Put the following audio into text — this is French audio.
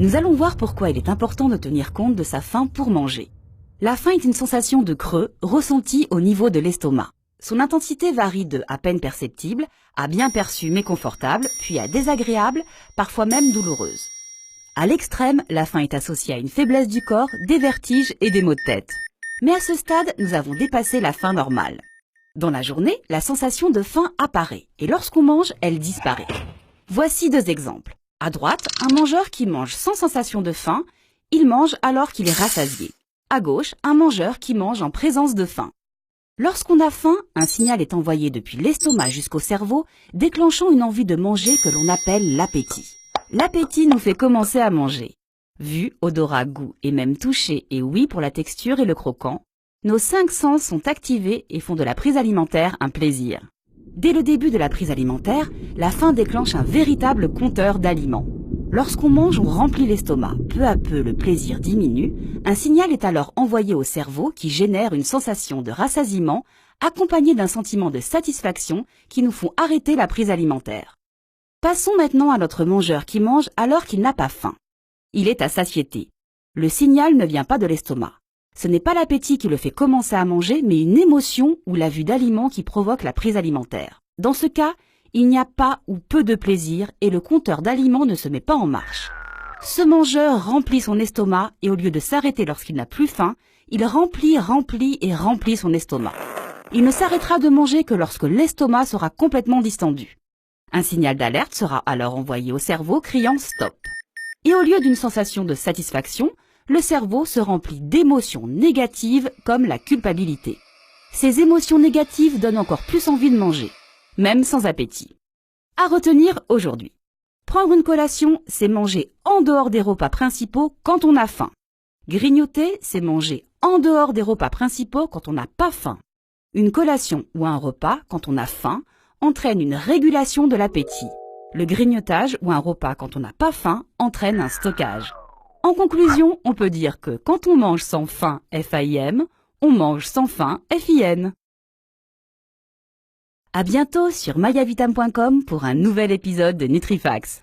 Nous allons voir pourquoi il est important de tenir compte de sa faim pour manger. La faim est une sensation de creux ressentie au niveau de l'estomac. Son intensité varie de à peine perceptible à bien perçue mais confortable, puis à désagréable, parfois même douloureuse. À l'extrême, la faim est associée à une faiblesse du corps, des vertiges et des maux de tête. Mais à ce stade, nous avons dépassé la faim normale. Dans la journée, la sensation de faim apparaît et lorsqu'on mange, elle disparaît. Voici 2 exemples. À droite, un mangeur qui mange sans sensation de faim, il mange alors qu'il est rassasié. À gauche, un mangeur qui mange en présence de faim. Lorsqu'on a faim, un signal est envoyé depuis l'estomac jusqu'au cerveau, déclenchant une envie de manger que l'on appelle l'appétit. L'appétit nous fait commencer à manger. Vue, odorat, goût et même toucher et ouïe pour la texture et le croquant, nos 5 sens sont activés et font de la prise alimentaire un plaisir. Dès le début de la prise alimentaire, la faim déclenche un véritable compteur d'aliments. Lorsqu'on mange, on remplit l'estomac. Peu à peu, le plaisir diminue. Un signal est alors envoyé au cerveau qui génère une sensation de rassasiement accompagnée d'un sentiment de satisfaction qui nous font arrêter la prise alimentaire. Passons maintenant à notre mangeur qui mange alors qu'il n'a pas faim. Il est à satiété. Le signal ne vient pas de l'estomac. Ce n'est pas l'appétit qui le fait commencer à manger, mais une émotion ou la vue d'aliments qui provoque la prise alimentaire. Dans ce cas, il n'y a pas ou peu de plaisir et le compteur d'aliments ne se met pas en marche. Ce mangeur remplit son estomac et au lieu de s'arrêter lorsqu'il n'a plus faim, il remplit son estomac. Il ne s'arrêtera de manger que lorsque l'estomac sera complètement distendu. Un signal d'alerte sera alors envoyé au cerveau criant « stop ». Et au lieu d'une sensation de satisfaction, le cerveau se remplit d'émotions négatives comme la culpabilité. Ces émotions négatives donnent encore plus envie de manger, même sans appétit. À retenir aujourd'hui. Prendre une collation, c'est manger en dehors des repas principaux quand on a faim. Grignoter, c'est manger en dehors des repas principaux quand on n'a pas faim. Une collation ou un repas quand on a faim entraîne une régulation de l'appétit. Le grignotage ou un repas quand on n'a pas faim entraîne un stockage. En conclusion, on peut dire que quand on mange sans faim, F-A-I-M, on mange sans faim, F-I-N. À bientôt sur mayavitam.com pour un nouvel épisode de NutriFacts.